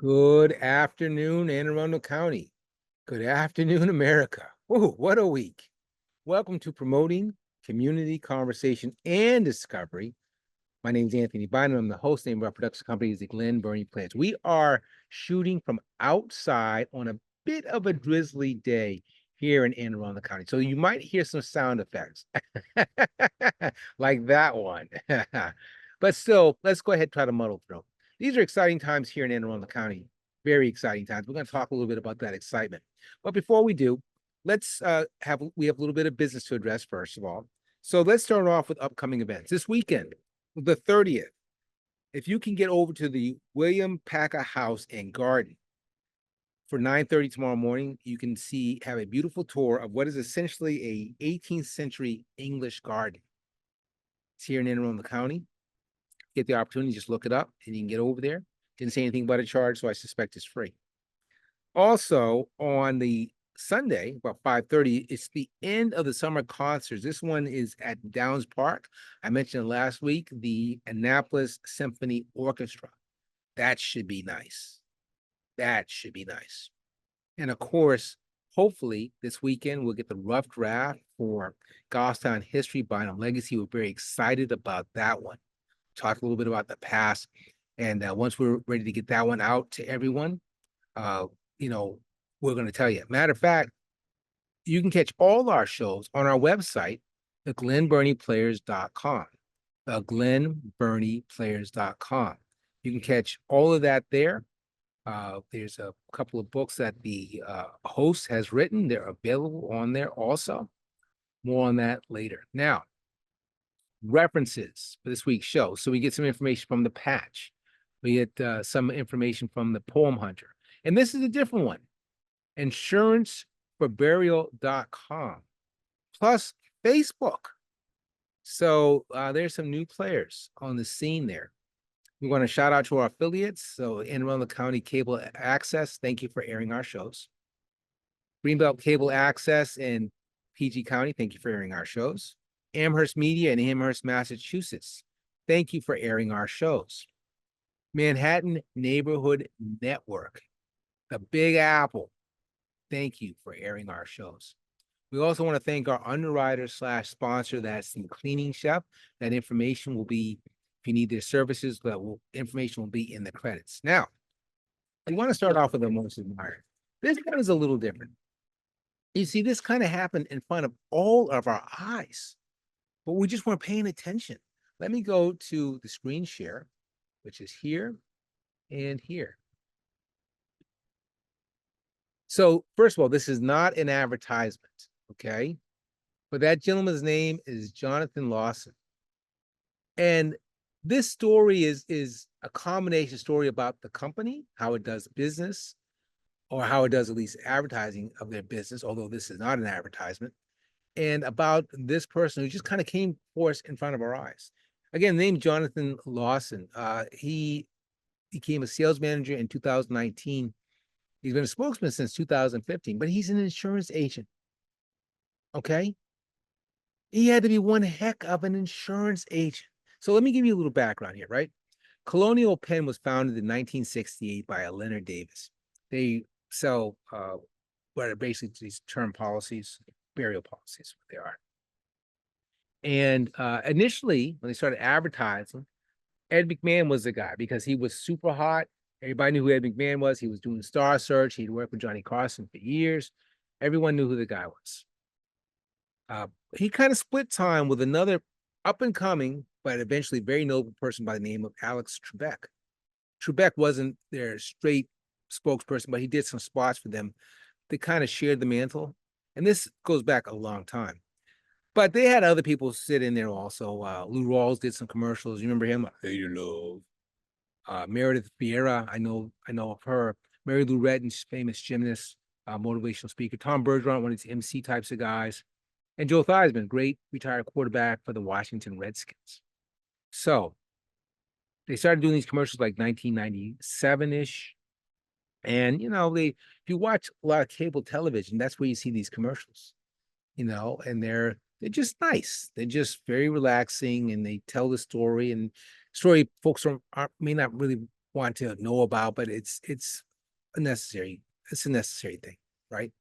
Good afternoon, Anne Arundel County. Good afternoon, America. Oh, what a week. Welcome to Promoting Community Conversation and Discovery. My name is Anthony Bynum. I'm the host. Name of our production company is the Glen Burnie Players. We are shooting from outside on a bit of a drizzly day here in Anne Arundel County. So you might hear some sound effects like that one. But still, let's go ahead and try to muddle through. These are exciting times here in Anne Arundel County. Very exciting times. We're going to talk a little bit about that excitement. But before we do, let's have a little bit of business to address first of all. So let's start off with upcoming events. This weekend, the 30th, if you can get over to the William Packer House and Garden for 9:30 tomorrow morning, you can have a beautiful tour of what is essentially a 18th century English garden. It's here in Anne Arundel County. Get the opportunity, just look it up and you can get over there. Didn't say anything about a charge, so I suspect it's free. Also, on the Sunday, about 5:30, it's the end of the summer concerts. This one is at Downs Park. I mentioned last week, the Annapolis Symphony Orchestra. That should be nice. That should be nice. And of course, hopefully this weekend we'll get the rough draft for Goffstown History, Bynum Legacy. We're very excited about that one. Talk a little bit about the past. And once we're ready to get that one out to everyone, we're going to tell you. Matter of fact, you can catch all our shows on our website, theglenburnieplayers.com. Theglenburnieplayers.com. You can catch all of that there. There's a couple of books that the host has written. They're available on there also. More on that later. Now, references for this week's show. So we get some information from the patch. We get some information from the Poem Hunter. And this is a different one. Insuranceforburial.com. Plus Facebook. So there's some new players on the scene there. We want to shout out to our affiliates. So Anne Arundel County Cable Access, thank you for airing our shows. Greenbelt Cable Access in PG County, thank you for airing our shows. Amherst Media in Amherst, Massachusetts, thank you for airing our shows. Manhattan Neighborhood Network, the Big Apple, thank you for airing our shows. We also want to thank our underwriter/sponsor, that's the Cleaning Chef. That information will be, if you need their services, information will be in the credits. Now, I want to start off with the most admired. This one is a little different. You see, this kind of happened in front of all of our eyes, but we just weren't paying attention. Let me go to the screen share, which is here and here. So first of all, this is not an advertisement, okay? But that gentleman's name is Jonathan Lawson. And this story is a combination story about the company, how it does business, or how it does at least advertising of their business, although this is not an advertisement, and about this person who just kind of came for us in front of our eyes. Again, named Jonathan Lawson. He became a sales manager in 2019. He's been a spokesman since 2015, but he's an insurance agent. Okay? He had to be one heck of an insurance agent. So let me give you a little background here, right? Colonial Penn was founded in 1968 by a Leonard Davis. They sell what are basically these term policies, burial policies, what they are. And initially, when they started advertising, Ed McMahon was the guy because he was super hot. Everybody knew who Ed McMahon was. He was doing Star Search. He'd worked with Johnny Carson for years. Everyone knew who the guy was. He kind of split time with another up-and-coming, but eventually very noble person by the name of Alex Trebek. Trebek wasn't their straight spokesperson, but he did some spots for them. They kind of shared the mantle. And this goes back a long time. But they had other people sit in there also. Lou Rawls did some commercials. You remember him? Hey, you love. Meredith Vieira, I know of her. Mary Lou Retton's famous gymnast, motivational speaker. Tom Bergeron, one of these MC types of guys. And Joe Theismann, great retired quarterback for the Washington Redskins. So they started doing these commercials like 1997-ish. And, if you watch a lot of cable television, that's where you see these commercials, and they're just nice. They're just very relaxing and they tell the story, and story folks may not really want to know about, but it's a necessary, it's a necessary thing, right?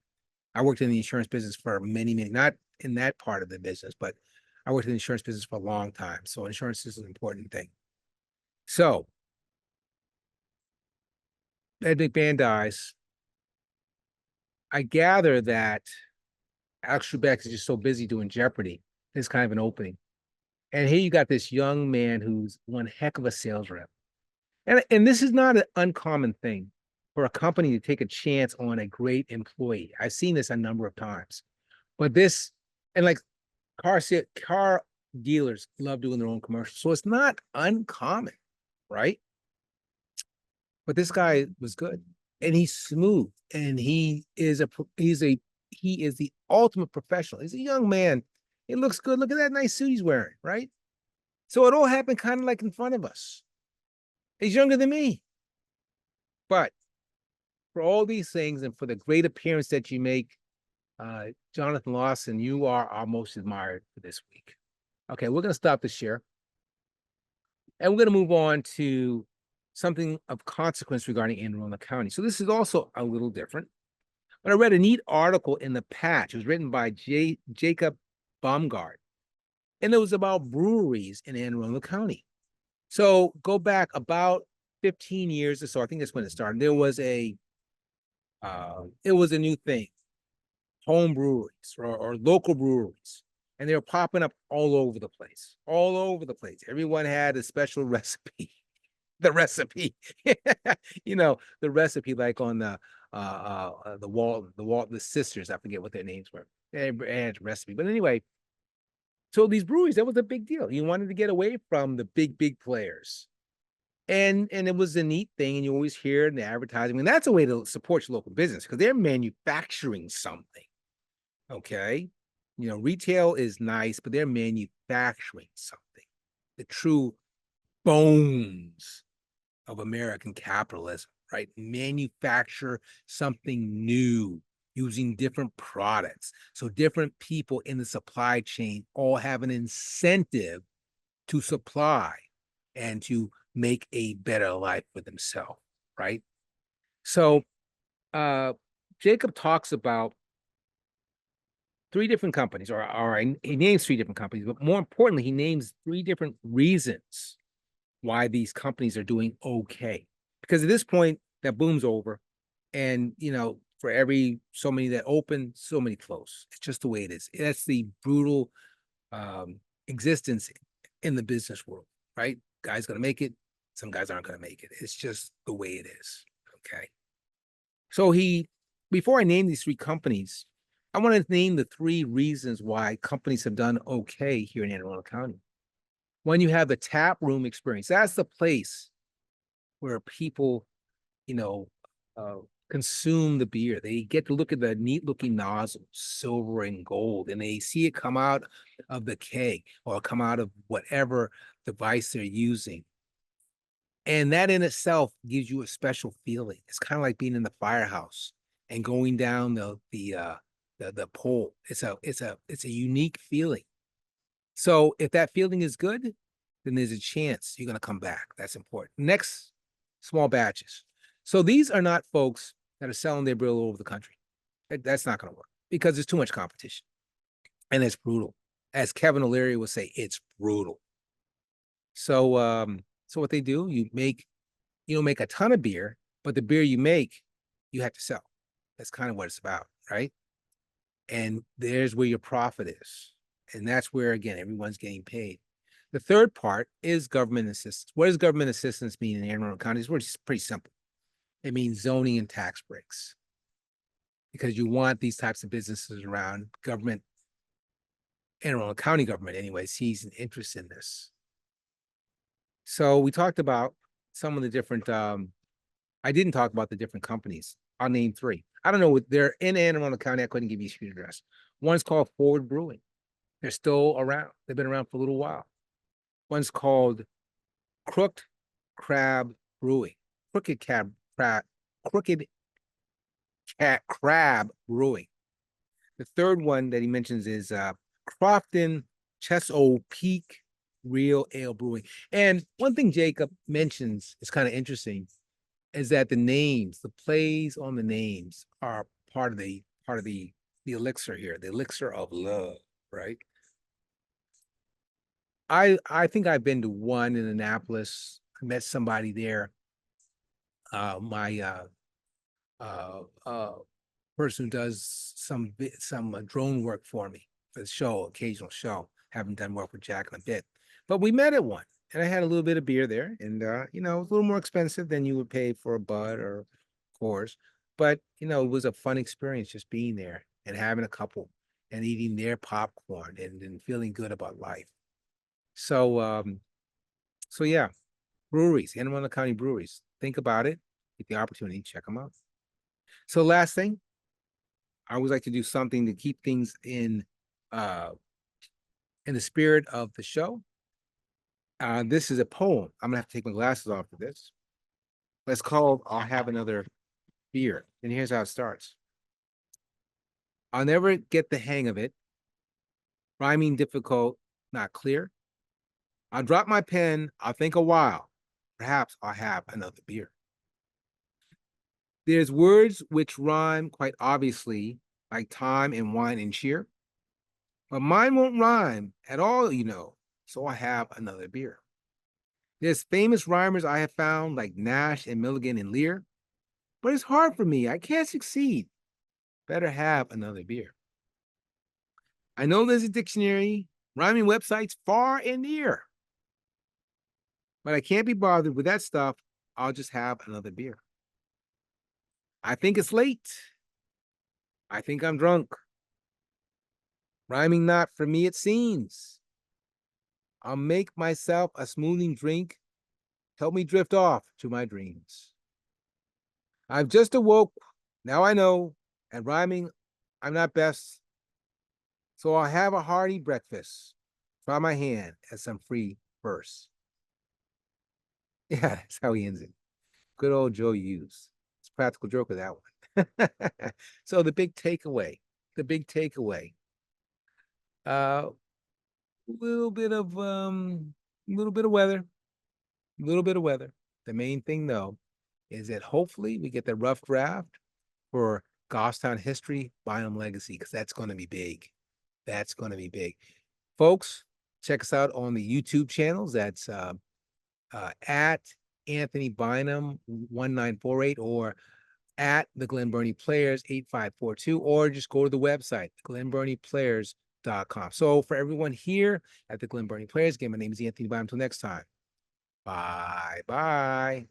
I worked in the insurance business for many, many, not in that part of the business, but I worked in the insurance business for a long time. So insurance is an important thing. So Ed McMahon dies. I gather that Alex Trebek is just so busy doing Jeopardy. There's kind of an opening. And here you got this young man who's one heck of a sales rep. And this is not an uncommon thing for a company to take a chance on a great employee. I've seen this a number of times. But this, and like car dealers love doing their own commercials. So it's not uncommon, right? But this guy was good and he's smooth and he is the ultimate professional. He's a young man. He looks good. Look at that nice suit he's wearing, right? So it all happened kind of like in front of us. He's younger than me. But for all these things and for the great appearance that you make, Jonathan Lawson, you are our most admired for this week. Okay, we're going to stop the share. And we're going to move on to something of consequence regarding Anne Arundel County. So this is also a little different. But I read a neat article in the Patch. It was written by Jacob Baumgart. And it was about breweries in Anne Arundel County. So go back about 15 years or so. I think that's when it started. There was it was a new thing. Home breweries or local breweries. And they were popping up all over the place. All over the place. Everyone had a special recipe. The recipe. The recipe like on the sisters, I forget what their names were. They had a recipe. But anyway, so these breweries, that was a big deal. You wanted to get away from the big players. And it was a neat thing, and you always hear it in the advertising. And that's a way to support your local business because they're manufacturing something. Okay. Retail is nice, but they're manufacturing something. The true bones of American capitalism, right? Manufacture something new using different products. So different people in the supply chain all have an incentive to supply and to make a better life for themselves, right? So Jacob talks about three different companies, or he names three different companies, but more importantly, he names three different reasons why these companies are doing okay. Because at this point, that boom's over. And, for every so many that open, so many close. It's just the way it is. That's the brutal existence in the business world, right? Guys going to make it. Some guys aren't going to make it. It's just the way it is. Okay. So before I name these three companies, I want to name the three reasons why companies have done okay here in Anne Arundel County. When you have the tap room experience, that's the place where people, consume the beer. They get to look at the neat looking nozzle, silver and gold, and they see it come out of the keg or come out of whatever device they're using. And that in itself gives you a special feeling. It's kind of like being in the firehouse and going down the pole. It's a unique feeling. So if that feeling is good, then there's a chance you're going to come back. That's important. Next, small batches. So these are not folks that are selling their beer all over the country. That's not going to work because there's too much competition. And it's brutal. As Kevin O'Leary would say, it's brutal. So so what they do, you don't make a ton of beer, but the beer you make, you have to sell. That's kind of what it's about, right? And there's where your profit is. And that's where, again, everyone's getting paid. The third part is government assistance. What does government assistance mean in Anne Arundel County? It's pretty simple. It means zoning and tax breaks. Because you want these types of businesses around. Government, Anne Arundel County government anyway, sees an interest in this. So we talked about some of the different, I didn't talk about the different companies. I'll name three. I don't know, they're in Anne Arundel County. I couldn't give you a street address. One's called Forward Brewing. They're still around. They've been around for a little while. One's called Crooked Crab Brewing. Crooked Crab Brewing. The third one that he mentions is Crofton Chsespiooc real ale brewing. And one thing Jacob mentions is kind of interesting is that the names, the plays on the names are part of the elixir here, the elixir of love, right? I think I've been to one in Annapolis. I met somebody there. My uh uh person who does some drone work for me for the show, occasional show. Haven't done work with Jack in a bit, but we met at one, and I had a little bit of beer there, and you know, it was a little more expensive than you would pay for a Bud or Coors, but you know, it was a fun experience just being there and having a couple and eating their popcorn and feeling good about life. So so yeah, breweries, Anne Arundel County breweries. Think about it. Get the opportunity, check them out. So last thing, I always like to do something to keep things uh in the spirit of the show. This is a poem. I'm gonna have to take my glasses off for this. Let's call I'll Have Another Beer. And here's how it starts. I'll never get the hang of it. Rhyming difficult, not clear. I'll drop my pen, I'll think a while. Perhaps I'll have another beer. There's words which rhyme quite obviously, like time and wine and cheer. But mine won't rhyme at all, you know, so I have another beer. There's famous rhymers I have found, like Nash and Milligan and Lear, but it's hard for me. I can't succeed. Better have another beer. I know there's a dictionary, rhyming websites far and near, but I can't be bothered with that stuff. I'll just have another beer. I think it's late. I think I'm drunk. Rhyming not for me, it seems. I'll make myself a smoothing drink. Help me drift off to my dreams. I've just awoke. Now I know. At rhyming, I'm not best. So I'll have a hearty breakfast. Try my hand at some free verse. Yeah, that's how he ends it. Good old Joe Hughes. It's a practical joke of that one. So the big takeaway. A little bit of little bit of weather, a little bit of weather. The main thing though is that hopefully we get the rough draft for Goffstown history, Bynum legacy, because that's going to be big. That's going to be big. Folks, check us out on the YouTube channels. That's at Anthony Bynum 1948 or at the Glen Burnie Players 8542, or just go to the website, glenburnieplayers.com. So for everyone here at the Glen Burnie Players, again, my name is Anthony Bynum. Until next time, bye bye.